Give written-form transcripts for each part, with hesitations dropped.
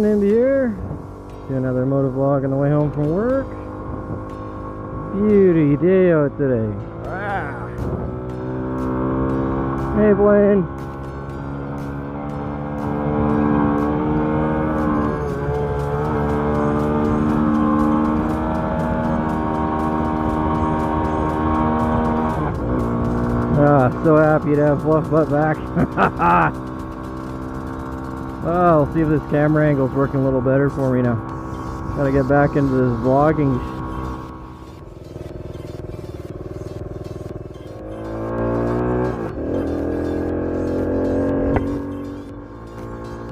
going, Nimby here? Do another motovlog on the way home from work. Beauty day out today. Ah. Hey, Blaine. So happy to have Fluffbut back. Well, I'll see if this camera angle's working a little better for me now. Gotta get back into this vlogging.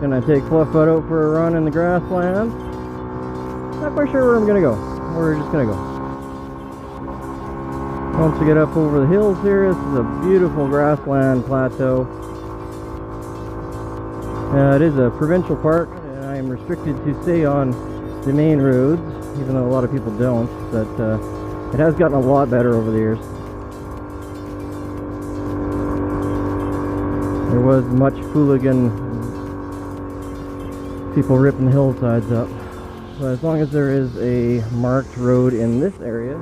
Gonna take Fluffbut out for a run in the grasslands. Not quite sure where I'm gonna go. We're just gonna go. Once we get up over the hills here, this is a beautiful grassland plateau. It is a provincial park, and I am restricted to stay on the main roads, even though a lot of people don't, but it has gotten a lot better over the years. There was much hooligan, people ripping the hillsides up, but as long as there is a marked road in this area.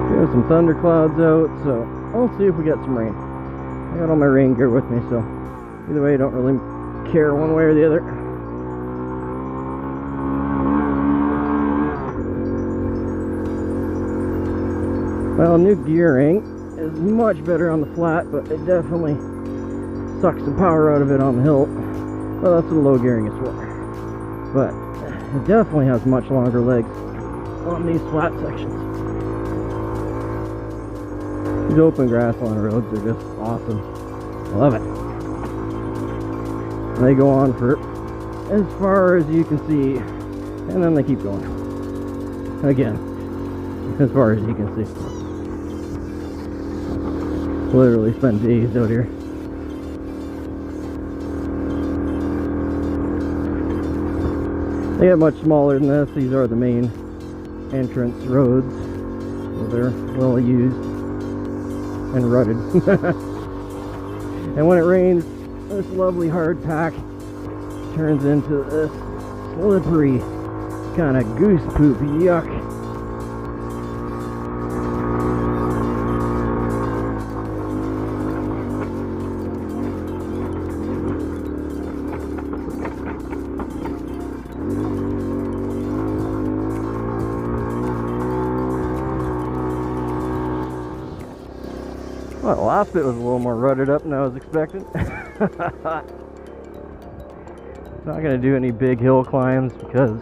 There's some thunderclouds out, so I'll see if we get some rain. I got all my rain gear with me, so either way I don't really care one way or the other. Well, new gearing is much better on the flat, but it definitely sucks the power out of it on the hill. Well, that's what the low gearing is for. But it definitely has much longer legs on these flat sections. These open grassland roads are just awesome. Love it. They go on for as far as you can see, and then they keep going. Again, as far as you can see. Literally spend days out here. They get much smaller than this. These are the main entrance roads. So they're well used and rutted. And when it rains, this lovely hard pack turns into this slippery kind of goose poop yuck. Well, the last bit was a little more rutted up than I was expecting. Not going to do any big hill climbs because,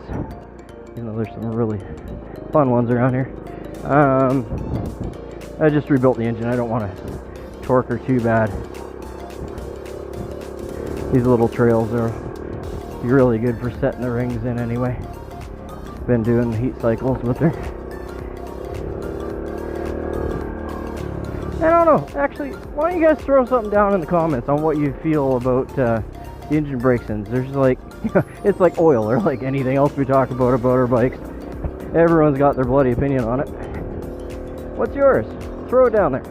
you know, there's some really fun ones around here. I just rebuilt the engine. I don't want to torque her too bad. These little trails are really good for setting the rings in anyway. Been doing heat cycles with her. I don't know, actually, why don't you guys throw something down in the comments on what you feel about the engine brake ins. There's like, it's like oil or like anything else we talk about our bikes. Everyone's got their bloody opinion on it. What's yours? Throw it down there.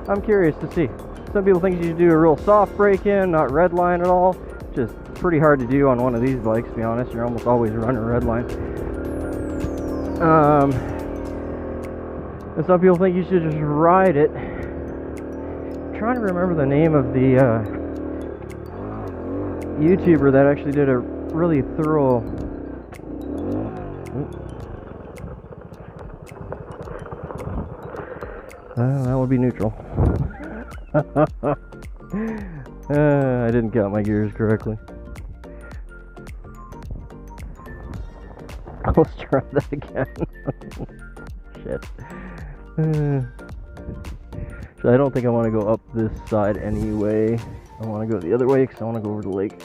I'm curious to see. Some people think you should do a real soft brake in, not red line at all. Just pretty hard to do on one of these bikes, to be honest. You're almost always running red line. And some people think you should just ride it. I'm trying to remember the name of the YouTuber that actually did a really thorough that would be neutral. I didn't count my gears correctly. Let's try that again. Shit. So I don't think I want to go up this side anyway. I want to go the other way because I want to go over the lake.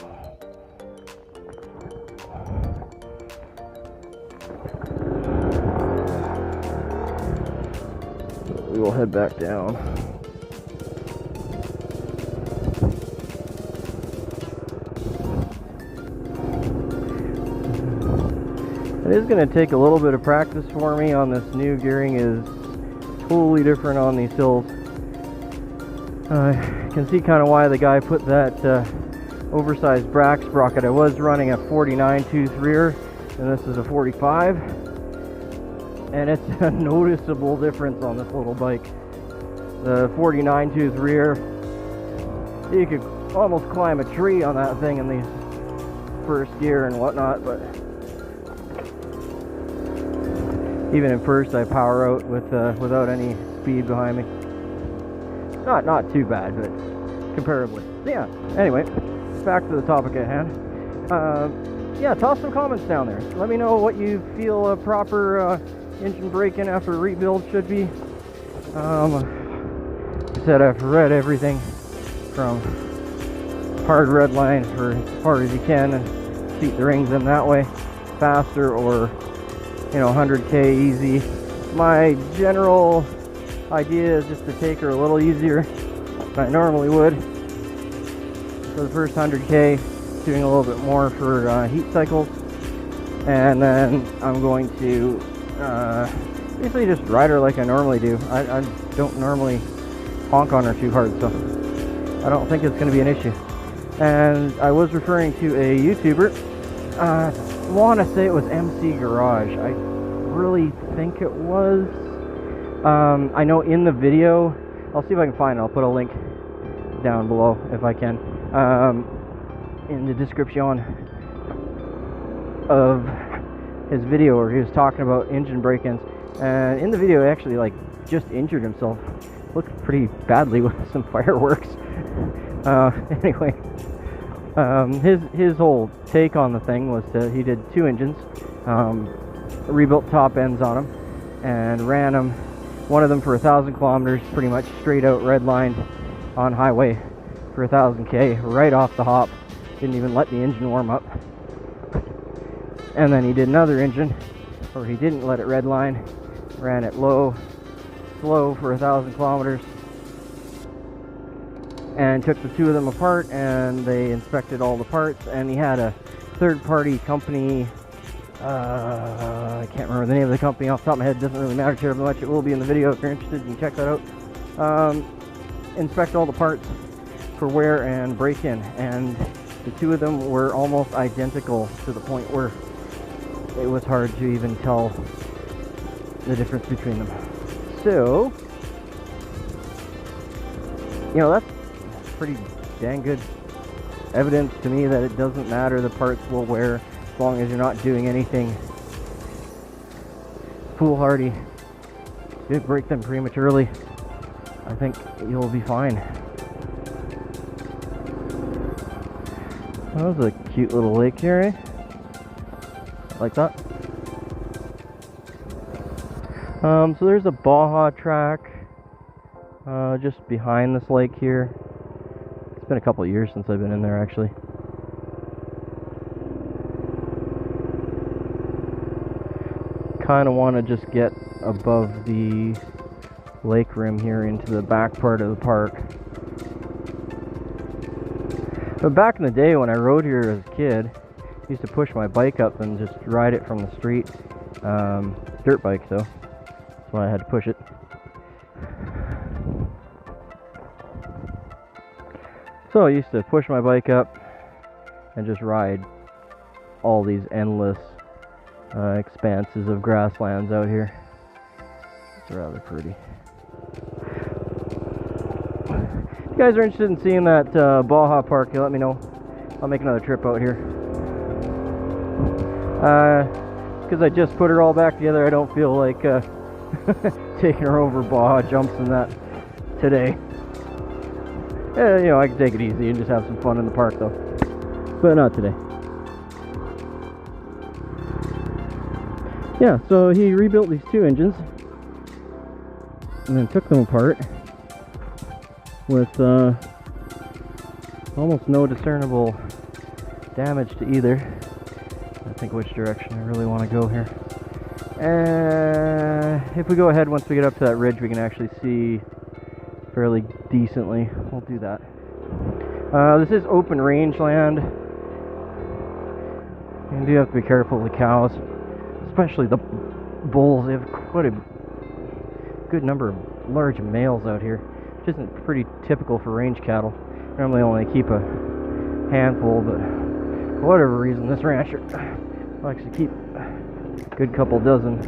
So we will head back down. It is going to take a little bit of practice for me on this new gearing. Is totally different on these hills. I can see kind of why the guy put that oversized brax sprocket. I was running a 49 tooth rear, and this is a 45, and it's a noticeable difference on this little bike. The 49 tooth rear, you could almost climb a tree on that thing in the first gear and whatnot, but even in first I power out with without any speed behind me. Not too bad, but comparably. So yeah, anyway, back to the topic at hand. Yeah, toss some comments down there. Let me know what you feel a proper engine break-in after a rebuild should be. Like I said, I've read everything from hard red line for as far as you can and seat the rings in that way faster, or 100k easy. My general idea is just to take her a little easier than I normally would for the first 100k, doing a little bit more for heat cycles, and then I'm going to basically just ride her like I normally do. I don't normally honk on her too hard, so I don't think it's going to be an issue. And I was referring to a YouTuber. I want to say it was MC Garage. I really think it was. I know in the video, I'll see if I can find it. I'll put a link down below if I can, in the description of his video where he was talking about engine break-ins. And in the video, he actually just injured himself. Looked pretty badly with some fireworks. Anyway, his whole take on the thing was he did two engines, rebuilt top ends on them, and ran them, one of them for 1,000 kilometers, pretty much straight out redlined on highway for 1,000k, right off the hop. Didn't even let the engine warm up. And then he did another engine where he didn't let it redline, ran it slow for 1,000 kilometers, and took the two of them apart, and they inspected all the parts, and he had a third-party company, I can't remember the name of the company off the top of my head, doesn't really matter terribly much, it will be in the video if you're interested, you can check that out. Inspect all the parts for wear and break-in, and the two of them were almost identical to the point where it was hard to even tell the difference between them. So, that's pretty dang good evidence to me that it doesn't matter, the parts will wear as long as you're not doing anything foolhardy. You break them prematurely, I think you'll be fine. That was a cute little lake here, eh? Like that. So there's a Bois track just behind this lake here. It's been a couple of years since I've been in there, actually. Kind of want to just get above the lake rim here into the back part of the park. But back in the day when I rode here as a kid, I used to push my bike up and just ride it from the street. Dirt bike though, that's why I had to push it. So I used to push my bike up and just ride all these endless expanses of grasslands out here. It's rather pretty. If you guys are interested in seeing that Bois Park, you let me know. I'll make another trip out here. Because I just put her all back together, I don't feel like taking her over Bois jumps and that today. I can take it easy and just have some fun in the park though. But not today. Yeah, so he rebuilt these two engines and then took them apart with almost no discernible damage to either. I think which direction I really want to go here. If we go ahead, once we get up to that ridge, we can actually see fairly decently. We'll do that. This is open range land. You do have to be careful of the cows, especially the bulls. They have quite a good number of large males out here, which isn't pretty typical for range cattle. Normally only keep a handful, but for whatever reason, this rancher likes to keep a good couple dozen.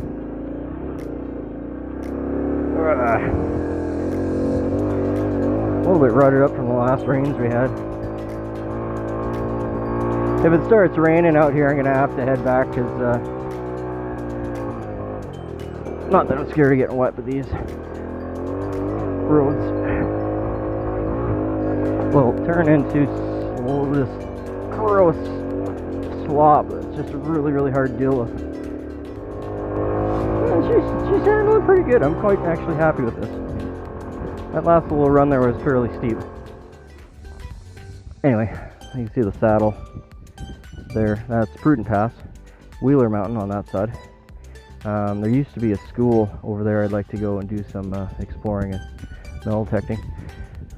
A little bit rutted up from the last rains we had. If it starts raining out here, I'm going to have to head back because, not that I'm scared of getting wet, but these roads will turn into this gross slop. It's just really, really hard to deal with. And she's handling pretty good. I'm quite actually happy with this. That last little run there was fairly steep. Anyway, you can see the saddle there. That's Prudent Pass, Wheeler Mountain on that side. There used to be a school over there. I'd like to go and do some exploring and metal detecting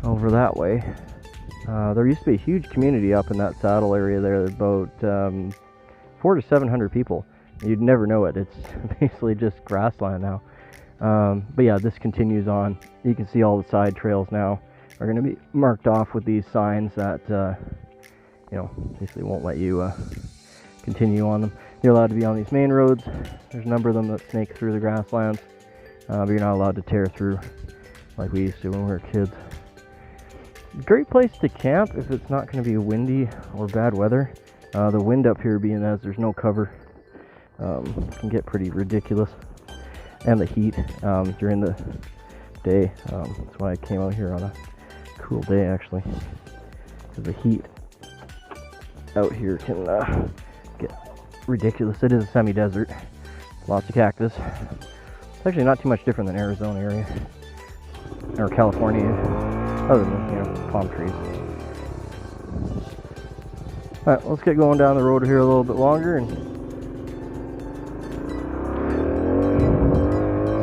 over that way. There used to be a huge community up in that saddle area there, about 400 to 700 people. You'd never know it. It's basically just grassland now. But yeah, this continues on. You can see all the side trails now are going to be marked off with these signs that you know, basically won't let you continue on them. You're allowed to be on these main roads. There's a number of them that snake through the grasslands, but you're not allowed to tear through like we used to when we were kids. Great place to camp if it's not going to be windy or bad weather. The wind up here, being as there's no cover, can get pretty ridiculous. And the heat during the day. That's why I came out here on a cool day, actually, because the heat out here can get ridiculous. It is a semi-desert, lots of cactus. It's actually not too much different than Arizona area or California, other than, you know, palm trees. All right, let's get going down the road here a little bit longer and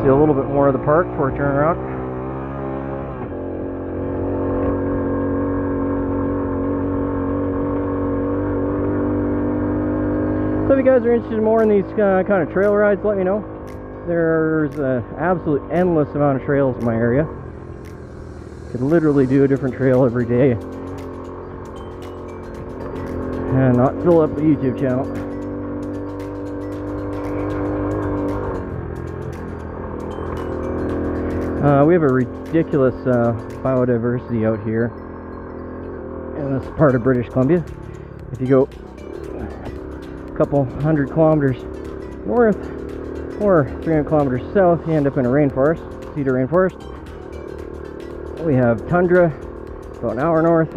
see a little bit more of the park before I turn around. So if you guys are interested more in these kind of trail rides, let me know. There's an absolute endless amount of trails in my area. Could literally do a different trail every day and not fill up the YouTube channel. We have a ridiculous biodiversity out here in this part of British Columbia. If you go a couple 100 kilometers north or 300 kilometers south, you end up in a rainforest, cedar rainforest. We have tundra about an hour north.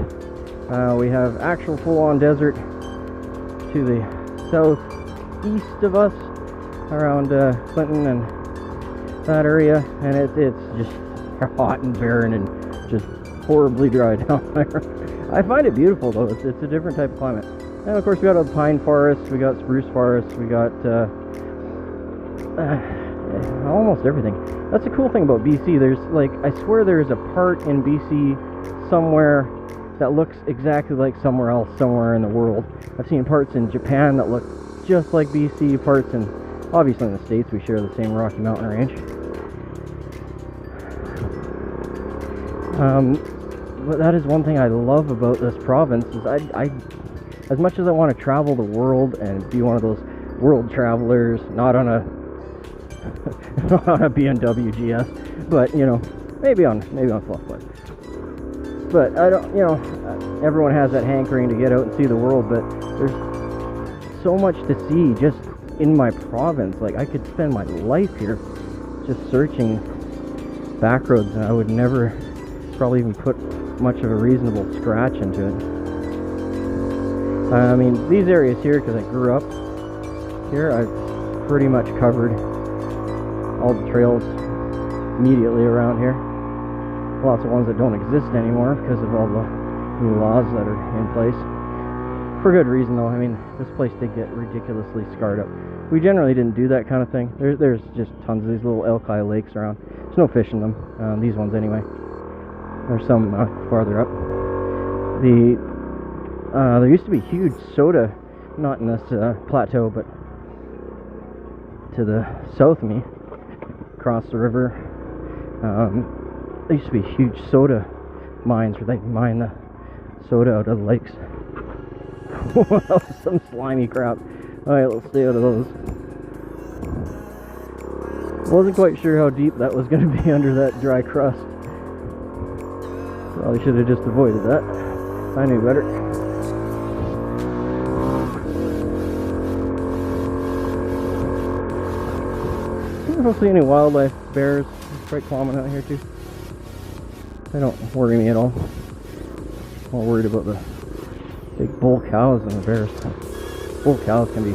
We have actual full-on desert to the southeast of us around Clinton and that area, and it's just hot and barren and just horribly dry down there. I find it beautiful though. It's a different type of climate. And of course we got a pine forest, we got spruce forest, we got almost everything. That's the cool thing about BC. There's like, I swear there's a part in BC somewhere that looks exactly like somewhere else, somewhere in the world. I've seen parts in Japan that look just like BC, parts in, obviously in the States we share the same Rocky Mountain range. But that is one thing I love about this province, is I as much as I want to travel the world and be one of those world travelers, not on a not on a BMW GS, but you know, maybe on Fluffbut. But I don't, you know, everyone has that hankering to get out and see the world, but there's so much to see just in my province. Like, I could spend my life here just searching back roads, and I would never probably even put much of a reasonable scratch into it. I mean, these areas here, because I grew up here, I've pretty much covered all the trails immediately around here. Lots of ones that don't exist anymore because of all the new laws that are in place. For good reason though. I mean, this place did get ridiculously scarred up. We generally didn't do that kind of thing. There's just tons of these little elk-eye lakes around. There's no fish in them, these ones anyway. There's some farther up. There used to be huge soda, not in this plateau, but to the south of me, across the river. There used to be huge soda mines where they mine the soda out of the lakes. That was some slimy crap. Alright, let's stay out of those. Wasn't quite sure how deep that was going to be under that dry crust. Probably should have just avoided that. I knew better. I don't see any wildlife. Bears, it's quite common out here too. They don't worry me at all. I'm more worried about the big bull cows and the bears. Bull cows can be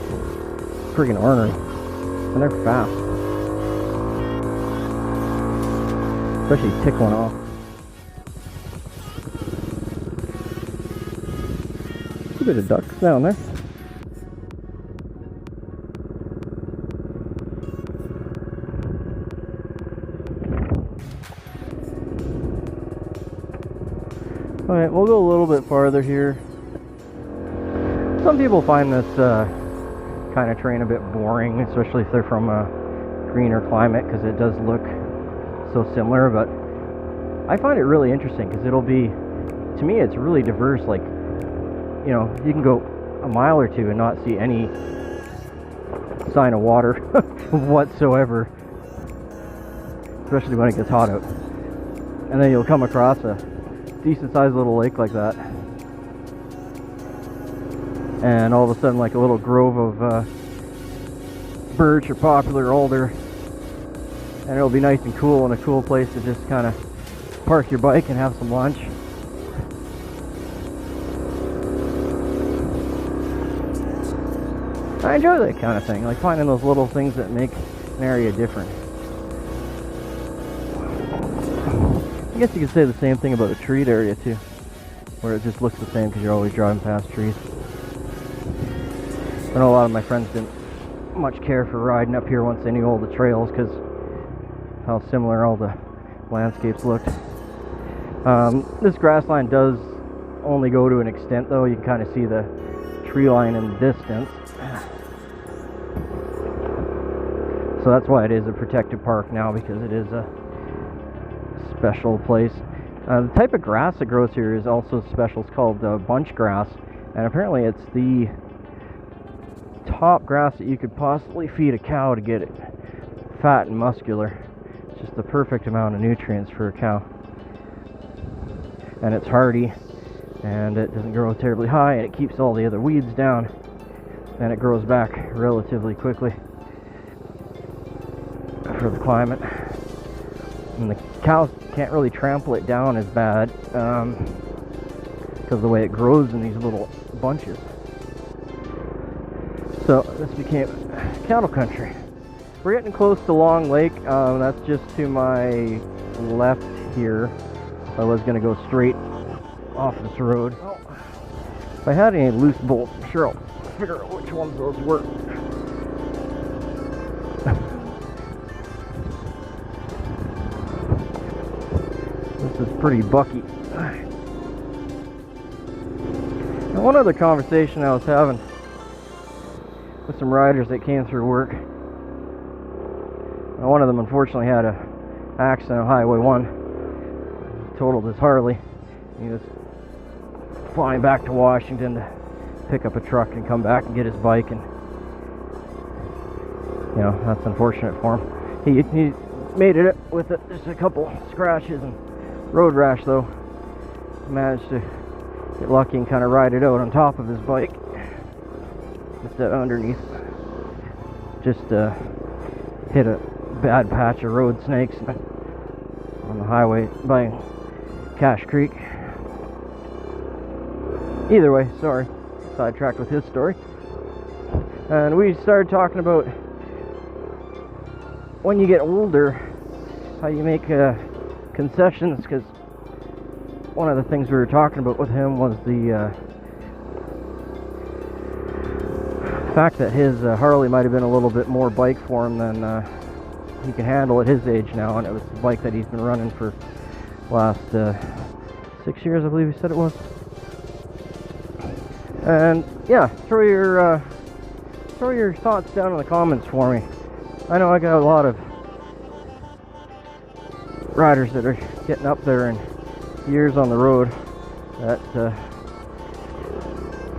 friggin' ornery, and they're fast. Especially tick one off. A bit of ducks down there. Alright, we'll go a little bit farther here. Some people find this kind of terrain a bit boring, especially if they're from a greener climate, because it does look so similar, but I find it really interesting because it'll be, to me, it's really diverse. Like, you know, you can go a mile or two and not see any sign of water whatsoever, especially when it gets hot out. And then you'll come across a decent sized little lake like that, and all of a sudden, like a little grove of birch or poplar or alder, and it'll be nice and cool, and a cool place to just kind of park your bike and have some lunch. I enjoy that kind of thing, like finding those little things that make an area different. I guess you could say the same thing about a treed area too, where it just looks the same because you're always driving past trees. I know a lot of my friends didn't much care for riding up here once they knew all the trails because how similar all the landscapes looked. This grassland does only go to an extent though. You can kind of see the tree line in the distance. So that's why it is a protected park now, because it is a special place. The type of grass that grows here is also special. It's called bunch grass, and apparently it's the top grass that you could possibly feed a cow to get it fat and muscular. It's just the perfect amount of nutrients for a cow, and it's hardy, and it doesn't grow terribly high, and it keeps all the other weeds down, and it grows back relatively quickly for the climate. And the cows can't really trample it down as bad because of the way it grows in these little bunches. So this became cattle country. We're getting close to Long Lake. That's just to my left here. I was going to go straight off this road. Well, if I had any loose bolts, I'm sure I'll figure out which ones those were. This is pretty bucky. Now, one other conversation I was having with some riders that came through work. Now, one of them unfortunately had an accident on Highway 1. Totaled his Harley. He was flying back to Washington to pick up a truck and come back and get his bike, and you know, that's unfortunate for him. He made it with just a couple scratches and road rash though. Managed to get lucky and kind of ride it out on top of his bike instead of underneath. Just hit a bad patch of road snakes on the highway by Cache Creek. Either way, sorry, sidetracked with his story. And we started talking about when you get older, how you make concessions, because one of the things we were talking about with him was the fact that his Harley might have been a little bit more bike for him than he can handle at his age now, and it was the bike that he's been running for the last 6 years, I believe he said it was. And yeah, throw your thoughts down in the comments for me. I know I got a lot of riders that are getting up there in years on the road that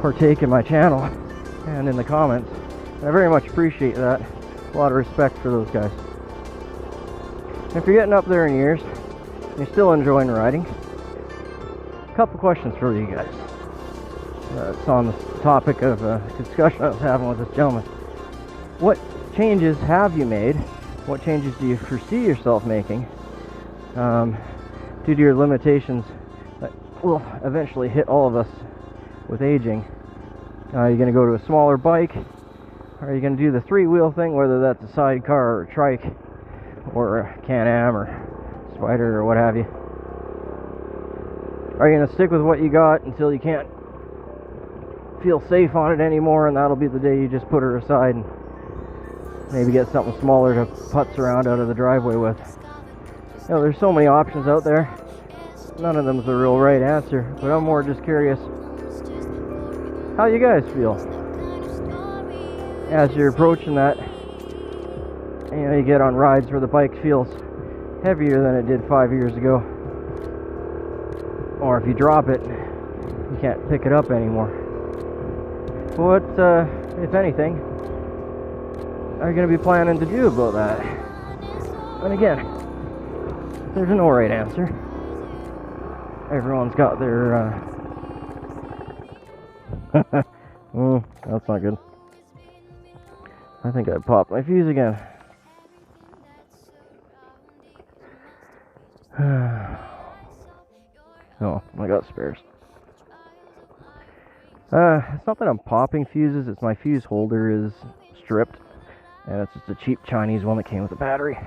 partake in my channel and in the comments. And I very much appreciate that. A lot of respect for those guys. And if you're getting up there in years, and you're still enjoying riding, a couple questions for you guys. It's on the topic of a discussion I was having with this gentleman. What changes have you made? What changes do you foresee yourself making due to your limitations that will eventually hit all of us with aging? Are you going to go to a smaller bike? Are you going to do the three-wheel thing, whether that's a sidecar or a trike or a Can-Am or Spider or what have you? Are you going to stick with what you got until you can't feel safe on it anymore, and that'll be the day you just put her aside and maybe get something smaller to putz around out of the driveway with? You know, there's so many options out there. None of them's a real right answer, but I'm more just curious how you guys feel as you're approaching that. You know, you get on rides where the bike feels heavier than it did 5 years ago, or if you drop it, you can't pick it up anymore. What, if anything, are you going to be planning to do about that? And again, there's no right answer. Everyone's got their, that's not good. I think I popped my fuse again. Oh, I got spares. It's not that I'm popping fuses, it's my fuse holder is stripped, and it's just a cheap Chinese one that came with a battery.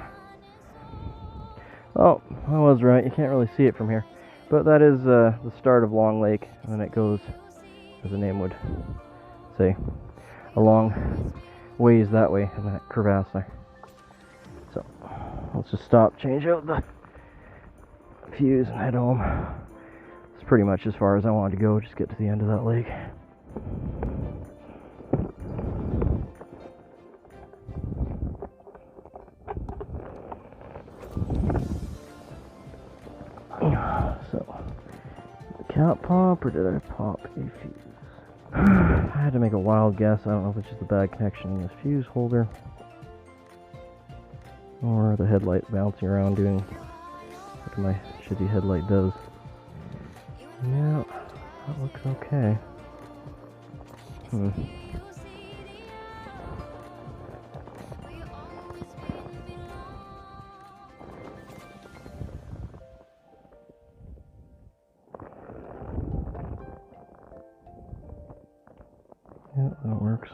Oh, I was right, you can't really see it from here. But that is the start of Long Lake, and then it goes, as the name would say, a long ways that way in that crevasse there. So, let's just stop, change out the fuse, and head home. It's pretty much as far as I wanted to go, just get to the end of that lake. So, did the cap pop, or did I pop a fuse? I had to make a wild guess. I don't know if it's just a bad connection in this fuse holder, or the headlight bouncing around doing what my shitty headlight does. Yeah, that looks okay. Yeah, that works.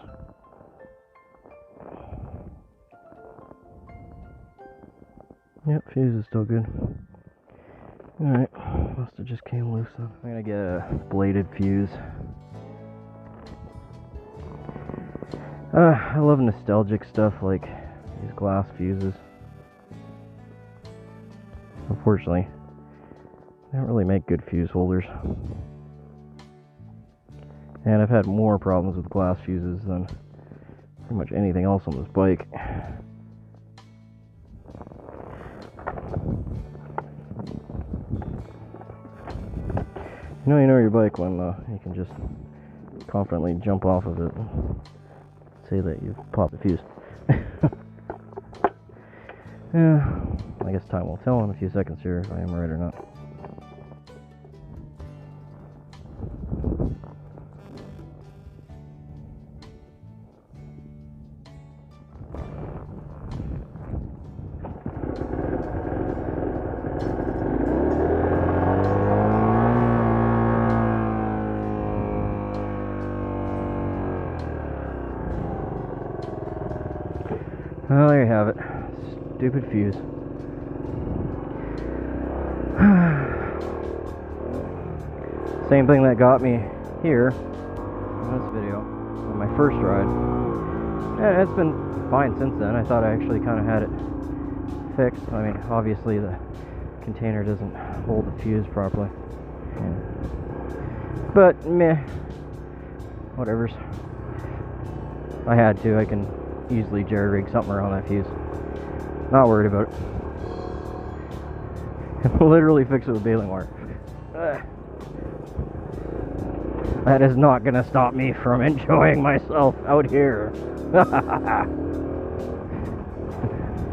Yep, fuse is still good. Alright, must have just came loose then. I'm gonna get a bladed fuse. I love nostalgic stuff like these glass fuses. Unfortunately, they don't really make good fuse holders. And I've had more problems with glass fuses than pretty much anything else on this bike. You know your bike when you can just confidently jump off of it and say that you've popped the fuse. Yeah, I guess time will tell in a few seconds here if I am right or not. Well, there you have it. Stupid fuse. Same thing that got me here in this video on my first ride. And it's been fine since then. I thought I actually kind of had it fixed. I mean, obviously the container doesn't hold the fuse properly. But meh. Whatever's. I had to. I can easily jerry-rig something around that fuse. Not worried about it. Literally fix it with baling wire. that is not going to stop me from enjoying myself out here.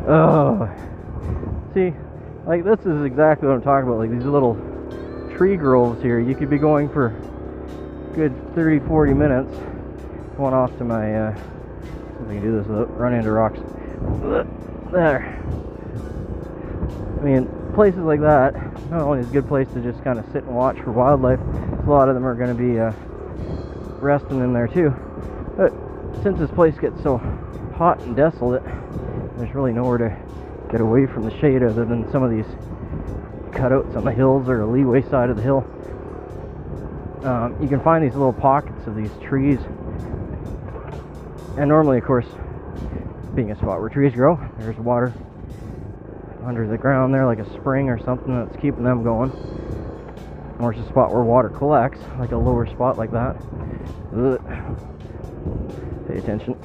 Oh, see, like this is exactly what I'm talking about. Like these little tree groves here, you could be going for a good 30-40 minutes. Going off to my, see if I can do this without running into rocks. There. I mean, places like that, not only is a good place to just kind of sit and watch for wildlife, a lot of them are going to be resting in there too. But since this place gets so hot and desolate, there's really nowhere to get away from the shade other than some of these cutouts on the hills or the leeway side of the hill. You can find these little pockets of these trees, and normally, of course, being a spot where trees grow, there's water under the ground there, like a spring or something that's keeping them going. Or it's a spot where water collects, like a lower spot like that. Ugh. Pay attention.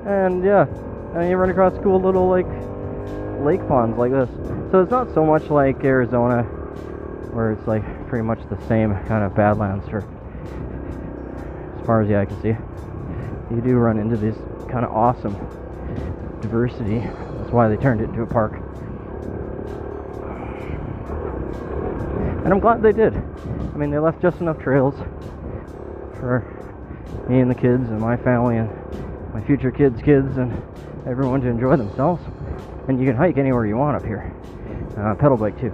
And yeah, and you run across cool little like lake ponds like this. So it's not so much like Arizona, where it's like pretty much the same kind of badlands for as far as the eye can see. You do run into this kind of awesome diversity. That's why they turned it into a park. And I'm glad they did. I mean, they left just enough trails for me and the kids and my family and my future kids' kids and everyone to enjoy themselves. And you can hike anywhere you want up here. Pedal bike too.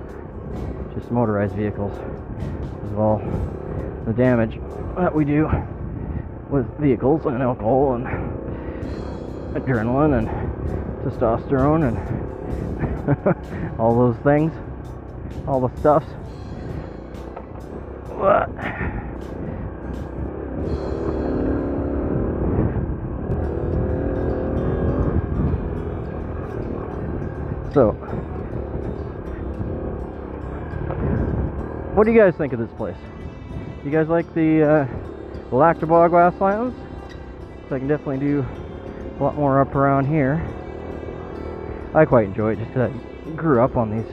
Just motorized vehicles. Because of all the damage that we do with vehicles and alcohol and adrenaline and testosterone and all those things. All the stuffs. So, what do you guys think of this place? You guys like the Bois Grasslands? So I can definitely do a lot more up around here. I quite enjoy it just because I grew up on these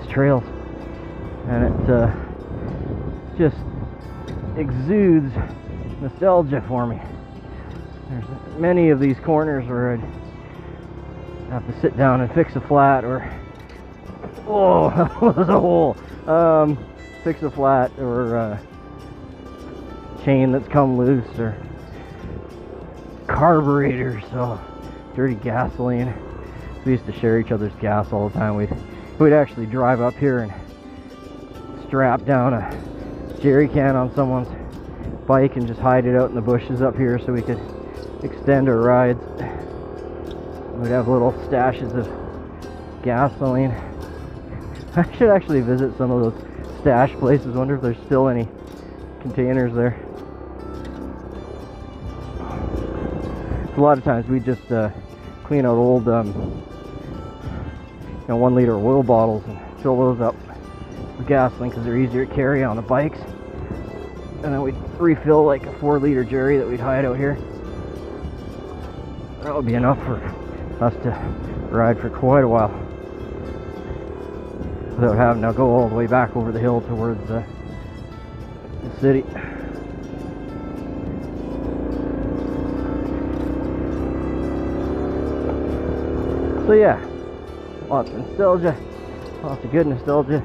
trails, and it just exudes nostalgia for me. There's many of these corners where I'd have to sit down and fix a flat, or oh, that was a hole. Fix a flat, or chain that's come loose, or carburetors, so dirty gasoline. We used to share each other's gas all the time. We'd actually drive up here and strap down a jerry can on someone's bike and just hide it out in the bushes up here so we could extend our rides. We'd have little stashes of gasoline. I should actually visit some of those stash places. Wonder if there's still any containers there. A lot of times we just clean out old 1 liter oil bottles and fill those up with gasoline because they're easier to carry on the bikes. And then we'd refill like a 4-liter jerry that we'd hide out here. That would be enough for us to ride for quite a while without having to go all the way back over the hill towards the city. So yeah, lots of nostalgia, lots of good nostalgia.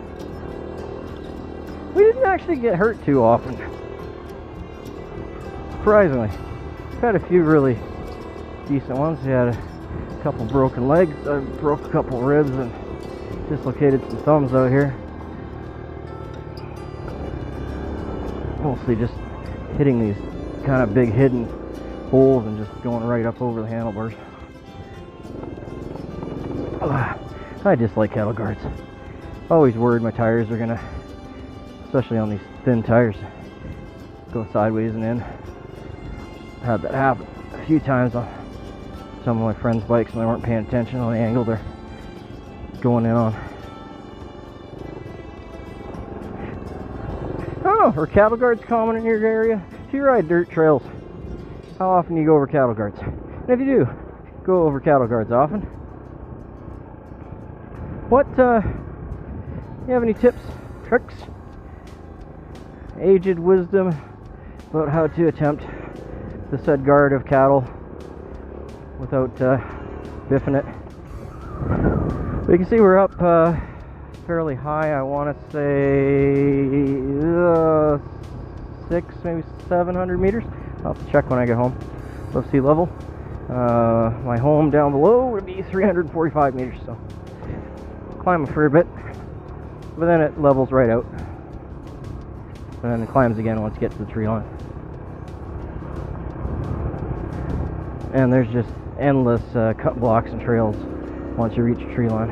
We didn't actually get hurt too often, surprisingly. We've had a few really decent ones. We had a couple broken legs. I broke a couple ribs and dislocated some thumbs out here. Mostly just hitting these kind of big hidden holes and just going right up over the handlebars. I dislike cattle guards. Always worried my tires are gonna, especially on these thin tires, go sideways and in. Had that happen a few times on some of my friends' bikes when they weren't paying attention on the angle they're going in on. I don't know, are cattle guards common in your area? If you ride dirt trails, how often do you go over cattle guards? And if you do go over cattle guards often, What, you have any tips, tricks, aged wisdom about how to attempt the said guard of cattle without biffing it? But you can see we're up fairly high. I want to say 600, maybe 700 meters. I'll have to check when I get home. Above sea level. My home down below would be 345 meters, so climb a fair bit, but then it levels right out, and then it climbs again once you get to the tree line. And there's just endless cut blocks and trails once you reach the tree line.